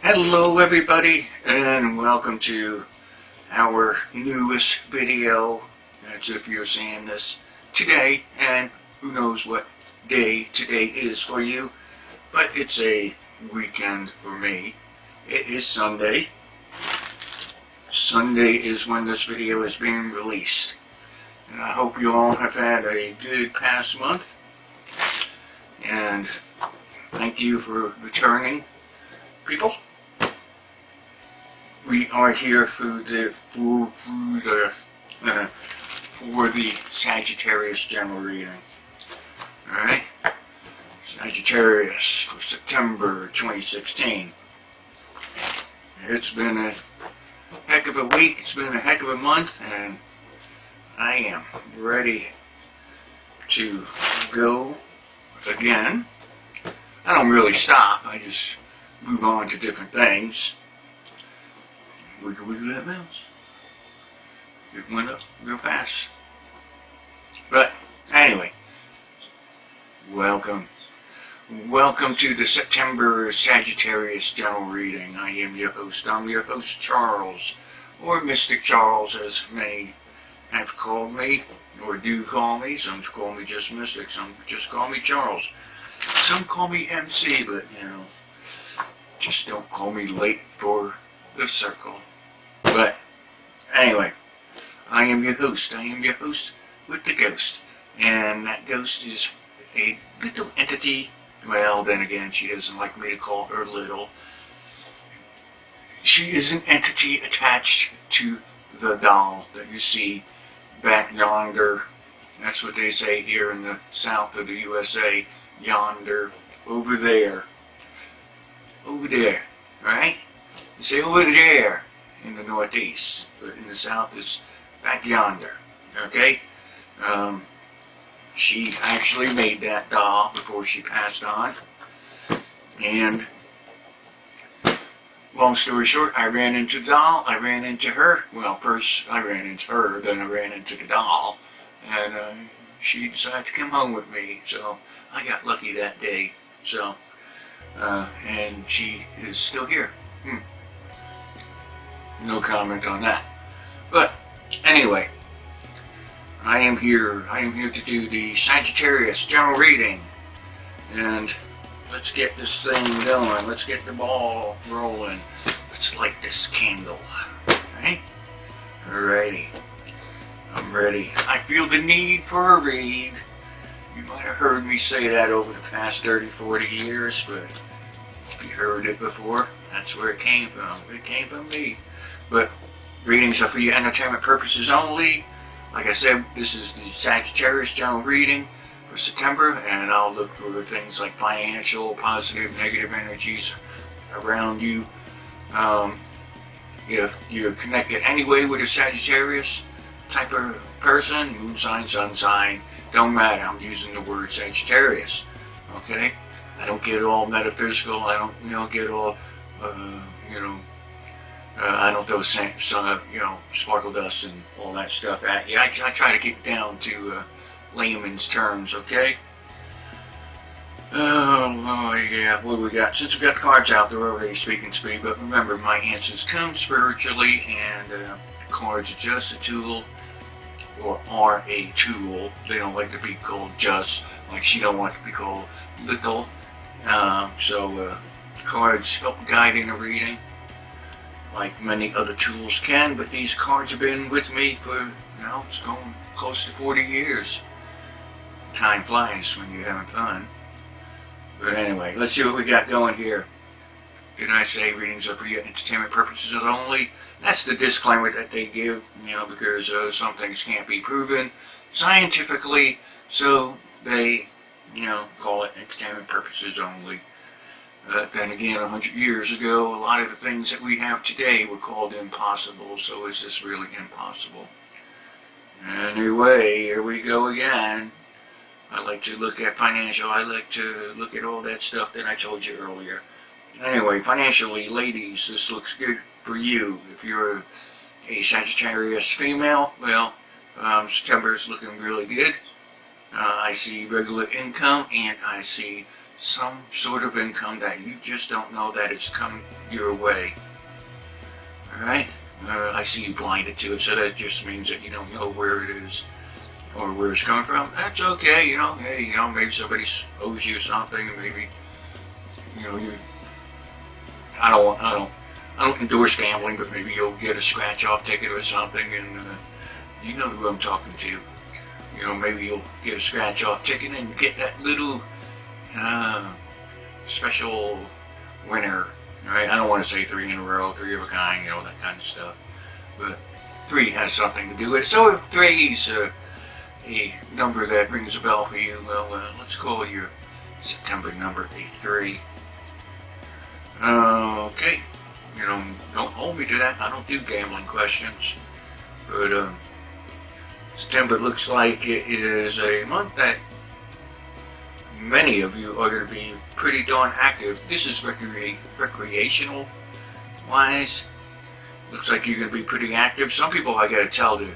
Hello everybody, and welcome to our newest video. As if you're seeing this today, and who knows what day today is for you, but it's a weekend for me. It is Sunday. Sunday is when this video is being released. And I hope you all have had a good past month. And thank you for returning, people. We are here for the Sagittarius general reading. Alright? Sagittarius for September 2016. It's been a heck of a week, it's been a heck of a month, and I am ready to go again. I don't really stop, I just move on to different things. Wiggle that mouse. It went up real fast. But anyway, welcome to the September Sagittarius general reading. I am your host. I'm your host, Charles, or MysticCharles, as many have called me, or do call me. Some call me just Mystic, some just call me Charles. Some call me MC, but just don't call me late for the circle. But anyway, I am your host. I am your host with the ghost. And that ghost is a little entity. Well, then again, she doesn't like me to call her little. She is an entity attached to the doll that you see back yonder. That's what they say here in the south of the USA. Yonder. Over there. Over there. Right? You say over there in the northeast. But in the south it's back yonder. Okay? She actually made that doll before she passed on. And long story short, I ran into the doll, I ran into her. Well, first I ran into her, then I ran into the doll. And she decided to come home with me. So I got lucky that day. So, and she is still here. No comment on that. But anyway, I am here to do the Sagittarius general reading. And let's get this thing going. Let's get the ball rolling. Let's light this candle. Alright? Alrighty. I'm ready. I feel the need for a read. You might have heard me say that over the past 30-40 years, but if you heard it before, that's where it came from. It came from me. But readings are for your entertainment purposes only. Like I said, this is the Sagittarius general reading for September, and I'll look for things like financial, positive, negative energies around you. If you're connected anyway with a Sagittarius type of person, moon sign, sun sign, don't matter. I'm using the word Sagittarius. Okay? I don't get all metaphysical. I don't get all, I don't throw sparkle dust and all that stuff at you. I try to keep it down to layman's terms, okay? Oh, yeah, what do we got? Since we got the cards out, they're already speaking to me, but remember, my answers come spiritually, and cards are just a tool, or are a tool. They don't like to be called just, like she don't want to be called little. Cards help guide in a reading, like many other tools can, but these cards have been with me for, it's going close to 40 years. Time flies when you're having fun. But anyway, let's see what we got going here. Did I say readings are for your entertainment purposes only? That's the disclaimer that they give, because some things can't be proven scientifically, so they, call it entertainment purposes only. Then again, 100 years ago, a lot of the things that we have today were called impossible, so is this really impossible? Anyway, here we go again. I like to look at financial, I like to look at all that stuff that I told you earlier. Anyway, financially, ladies, this looks good for you. If you're a Sagittarius female, well, September is looking really good. I see regular income, and I see some sort of income that you just don't know that it's come your way. Alright? I see you blinded to it, so that just means that you don't know where it is or where it's coming from. That's okay, you know. Hey, you know, maybe somebody owes you something, maybe, you know, I don't endorse gambling, but maybe you'll get a scratch-off ticket or something, and you know who I'm talking to. You know, maybe you'll get a scratch-off ticket and get that little special winner. Right? I don't want to say 3 in a row, 3 of a kind, you know, that kind of stuff. But 3 has something to do with it. So if 3 is a number that rings a bell for you, well, let's call your September number a 3. Okay. You know, don't hold me to that. I don't do gambling questions. But September looks like it is a month that many of you are going to be pretty darn active. This is recreational wise. Looks like you're going to be pretty active. Some people I got to tell to,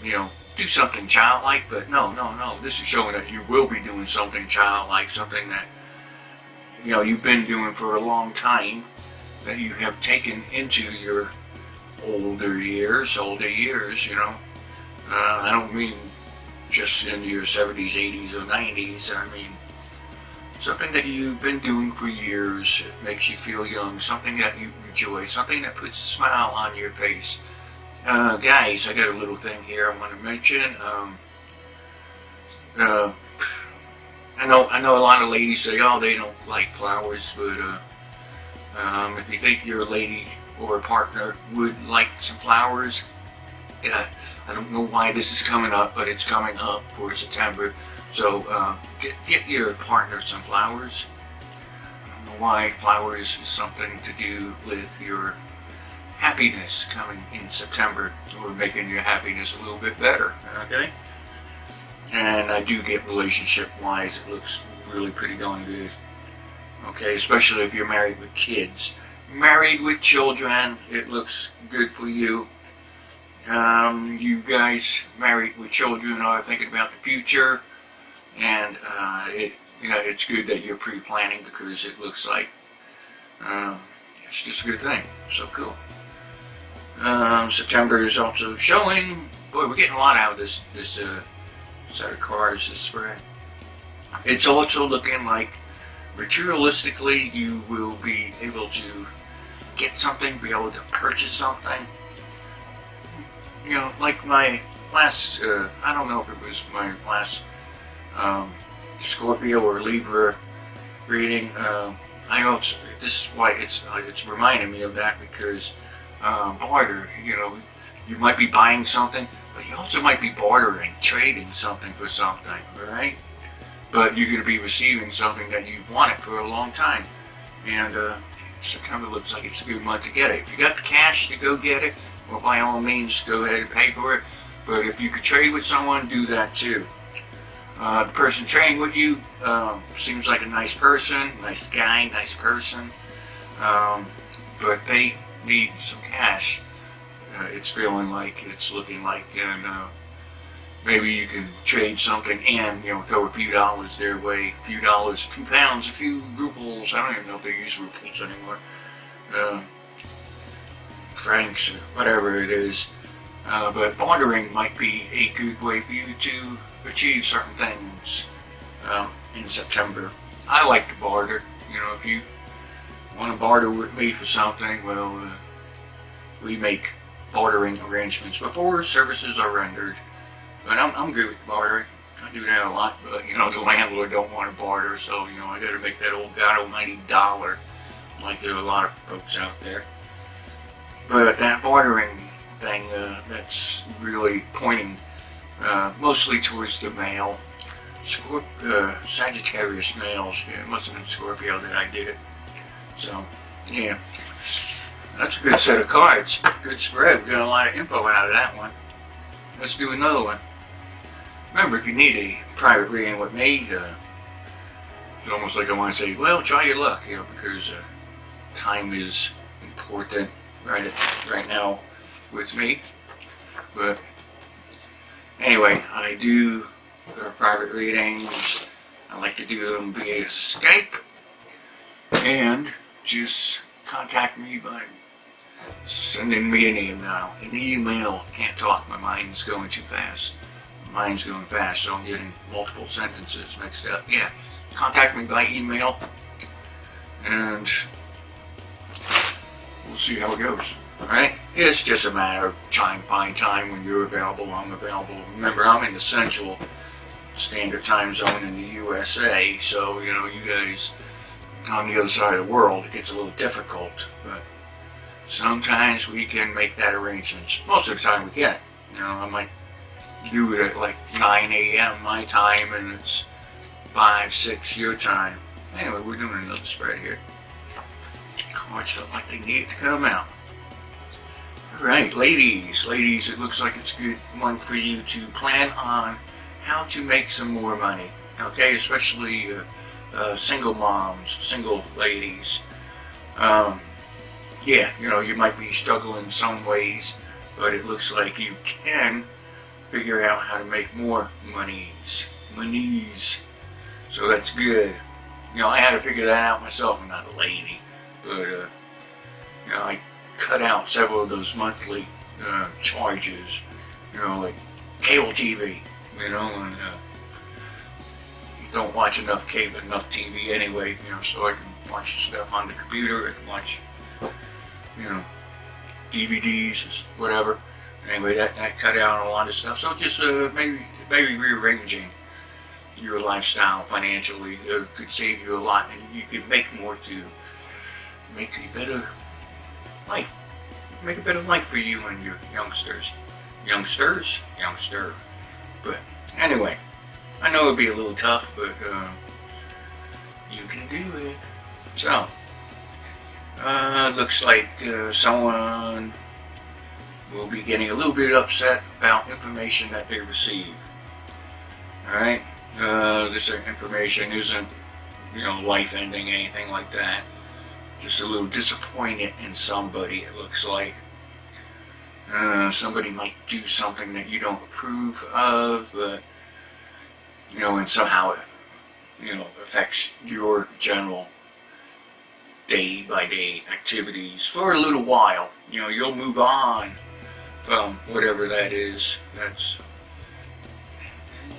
you know, do something childlike, but no. This is showing that you will be doing something childlike, something that, you know, you've been doing for a long time, that you have taken into your older years, you know. I don't mean just in your 70s, 80s, or 90s. I mean, something that you've been doing for years. It makes you feel young, something that you enjoy, something that puts a smile on your face. Guys, I got a little thing here I want to mention. I know a lot of ladies say, oh, they don't like flowers, but if you think your lady or partner would like some flowers, yeah, I don't know why this is coming up, but it's coming up for September. So get your partner some flowers. I don't know why flowers is something to do with your happiness coming in September, or making your happiness a little bit better, okay? And I do get relationship-wise, it looks really pretty darn good. Okay, especially if you're married with kids. Married with children, it looks good for you. You guys married with children are thinking about the future, and you know, it's good that you're pre-planning, because it looks like it's just a good thing. So cool. September is also showing. Boy, we're getting a lot out of this set of cards this spring. It's also looking like materialistically you will be able to get something, be able to purchase something. You know, like my last, I don't know if it was my last Scorpio or Libra reading. I know this is why it's reminding me of that, because barter, you know, you might be buying something, but you also might be bartering, trading something for something, right? But you're going to be receiving something that you've wanted for a long time. And September looks like it's a good month to get it. If you got the cash to go get it, well, by all means, go ahead and pay for it. But if you could trade with someone, do that too. The person trading with you seems like a nice person, nice guy, nice person. But they need some cash. It's feeling like, it's looking like, and maybe you can trade something and, you know, throw a few dollars their way, a few dollars, a few pounds, a few rubles. I don't even know if they use rubles anymore. Francs, or whatever it is. But bartering might be a good way for you to achieve certain things in September. I like to barter. You know, if you want to barter with me for something, well, we make bartering arrangements before services are rendered. But I'm good with bartering. I do that a lot, but, you know, the landlord don't want to barter, so, you know, I got to make that old God almighty dollar, like there are a lot of folks out there. But that bartering thing, that's really pointing mostly towards the male. Sagittarius males. Yeah, it must have been Scorpio that I did it. So, yeah. That's a good set of cards. Good spread. We got a lot of info out of that one. Let's do another one. Remember, if you need a private reading with me, it's almost like I want to say, well, try your luck, you know, because time is important right now with me. But anyway, I do private readings. I like to do them via Skype, and just contact me by sending me an email. Can't talk, my mind's going too fast. My mind's going fast, so I'm getting multiple sentences mixed up. Yeah, contact me by email, and we'll see how it goes. Alright? It's just a matter of trying to find time when you're available, I'm available. Remember, I'm in the Central Standard Time Zone in the USA, so, you know, you guys on the other side of the world, it gets a little difficult, but sometimes we can make that arrangement. Most of the time we can. You know, I might do it at like 9 a.m. my time, and it's 5, 6 your time. Anyway, we're doing another spread here. Cards felt like they needed to come out. Alright, ladies, it looks like it's a good one for you to plan on how to make some more money. Okay, especially single moms, single ladies. Yeah, you know, you might be struggling in some ways, but it looks like you can figure out how to make more monies. So that's good. You know, I had to figure that out myself. I'm not a lady, but, you know, I cut out several of those monthly charges, you know, like cable TV, you know, and you don't watch enough TV anyway, you know, so I can watch stuff on the computer, I can watch, you know, DVDs, whatever. Anyway, that cut out a lot of stuff, so just maybe rearranging your lifestyle financially could save you a lot, and you could make more to make a better life. Make a better life for you and your youngster. But anyway, I know it'll be a little tough, but you can do it. So, looks like someone will be getting a little bit upset about information that they receive. Alright? This information isn't, you know, life-ending, anything like that. Just a little disappointed in somebody, it looks like. Somebody might do something that you don't approve of, but, you know, and somehow it, you know, affects your general day-by-day activities for a little while. You know, you'll move on from whatever that is.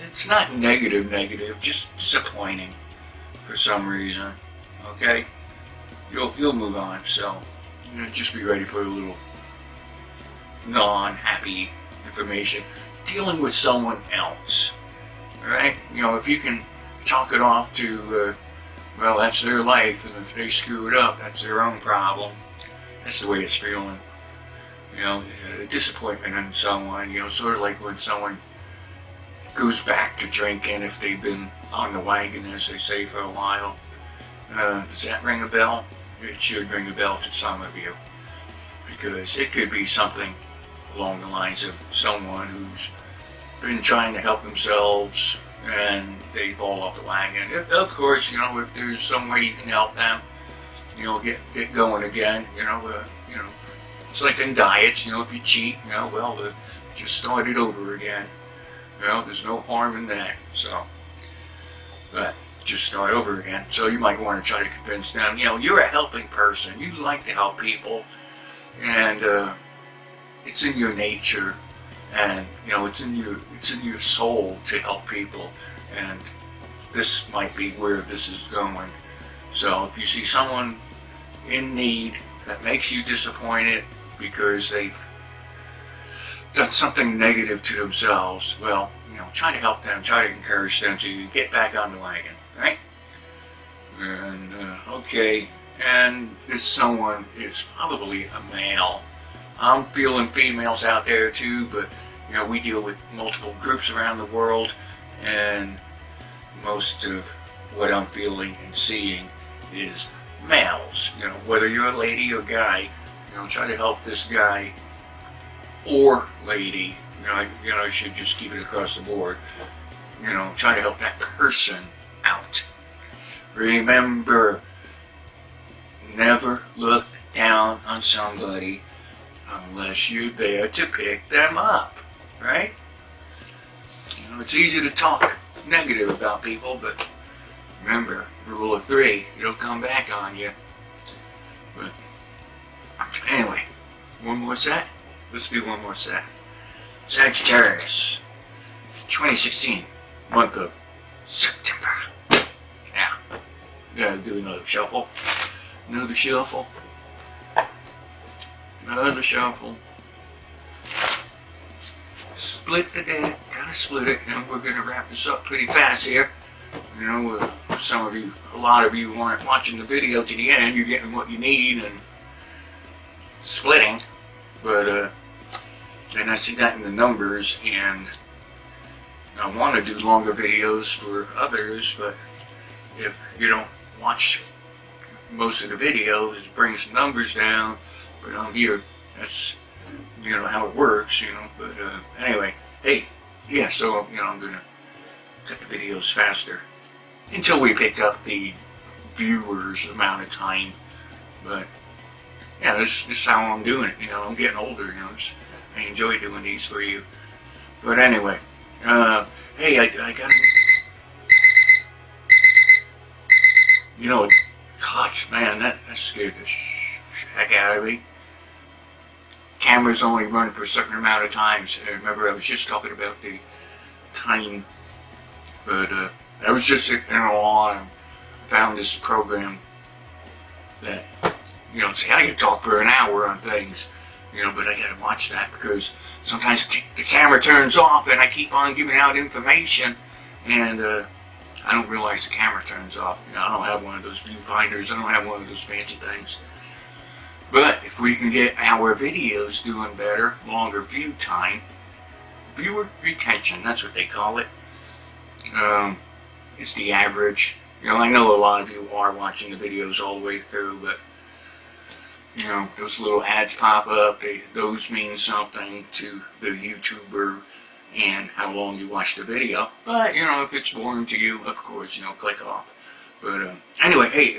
It's not negative, just disappointing for some reason. Okay? You'll move on, so, you know, just be ready for a little non-happy information dealing with someone else. Alright? You know, if you can chalk it off to, well, that's their life, and if they screw it up, that's their own problem. That's the way it's feeling. You know, disappointment in someone, you know, sort of like when someone goes back to drinking if they've been on the wagon, as they say, for a while. Does that ring a bell? It should ring a bell to some of you, because it could be something along the lines of someone who's been trying to help themselves and they fall off the wagon. Of course, you know, if there's some way you can help them, you know, get going again, you know, it's like in diets, you know, if you cheat, you know, well, just start it over again. You know, there's no harm in that, so, but just start over again. So you might want to try to convince them, you know, you're a helping person, you like to help people, and it's in your nature, and, you know, it's in your soul to help people, and this might be where this is going. So if you see someone in need that makes you disappointed because they've done something negative to themselves, well, you know, try to help them, try to encourage them to get back on the wagon, right? And, okay, and this someone is probably a male. I'm feeling females out there too, but, you know, we deal with multiple groups around the world, and most of what I'm feeling and seeing is males. You know, whether you're a lady or guy, you know, try to help this guy or lady. You know, I should just keep it across the board. You know, try to help that person out. Remember, never look down on somebody unless you're there to pick them up, right? You know, it's easy to talk negative about people, but Remember, rule of 3, it'll come back on you. But anyway, one more set? Let's do one more set. Sagittarius, 2016, month of September. Yeah, gotta do another shuffle. Another shuffle. Another shuffle. Split the deck. Gotta split it. And we're gonna wrap this up pretty fast here. You know, some of you, a lot of you aren't watching the video to the end. You're getting what you need and splitting. But then I see that in the numbers, and I want to do longer videos for others, but if you don't watch most of the videos, it brings the numbers down. But on here, that's, you know, how it works, you know. But anyway, hey, yeah, so, you know, I'm gonna cut the videos faster until we pick up the viewers amount of time. But yeah, this is how I'm doing it. You know, I'm getting older, you know. I enjoy doing these for you. But anyway, hey, I gotta, you know, gosh, man, that scared the heck out of me. Cameras only run for a certain amount of times. Remember, I was just talking about the time, but I was just sitting there and found this program that, you know, see, I can talk for an hour on things, you know, but I gotta watch that because sometimes the camera turns off and I keep on giving out information, and I don't realize the camera turns off. You know, I don't have one of those viewfinders. I don't have one of those fancy things. But if we can get our videos doing better, longer view time, viewer retention, that's what they call it. It's the average. You know, I know a lot of you are watching the videos all the way through, but you know, those little ads pop up, those mean something to the YouTuber and how long you watch the video. But, you know, if it's boring to you, of course, you know, click off. But, anyway, hey,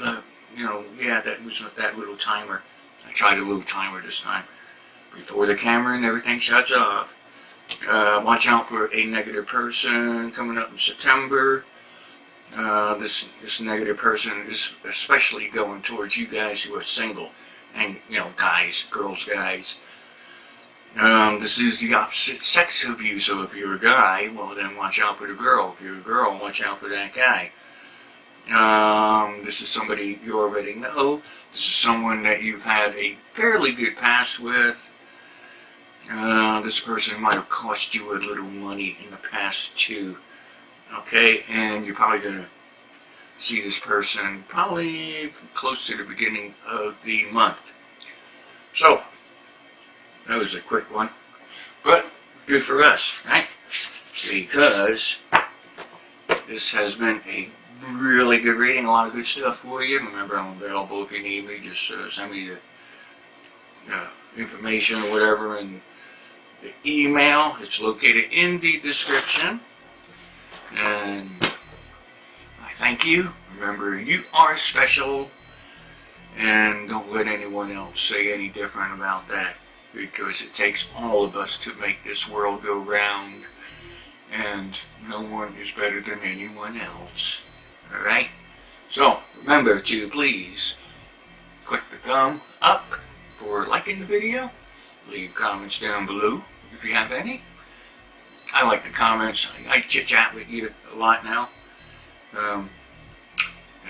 you know, yeah, that was that little timer. I tried a little timer this time. Before the camera and everything shuts off. Watch out for a negative person coming up in September. This negative person is especially going towards you guys who are single. And, you know, guys, girls, guys. This is the opposite sex of you, so if you're a guy, well then watch out for the girl. If you're a girl, watch out for that guy. This is somebody you already know. This is someone that you've had a fairly good past with. This person might have cost you a little money in the past too. Okay, and you're probably going to see this person probably close to the beginning of the month. So, that was a quick one, but good for us, right? Because this has been a really good reading, a lot of good stuff for you. Remember, I'm available if you need me. Just send me the information or whatever in the email. It's located in the description. And I thank you. Remember, you are special, and don't let anyone else say any different about that, because it takes all of us to make this world go round, and no one is better than anyone else. Alright? So, remember to please click the thumb up for liking the video. Leave comments down below if you have any. I like the comments. I chit-chat with you a lot now. And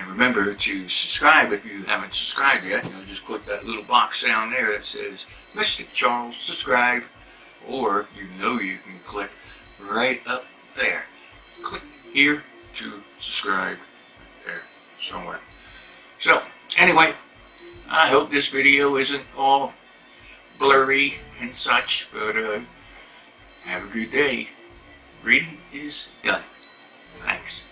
remember to subscribe if you haven't subscribed yet. You know, just click that little box down there that says MysticCharles, subscribe. Or you know you can click right up there. Click here to subscribe. There, somewhere. So, anyway, I hope this video isn't all blurry and such, but have a good day. Reading is done. Thanks.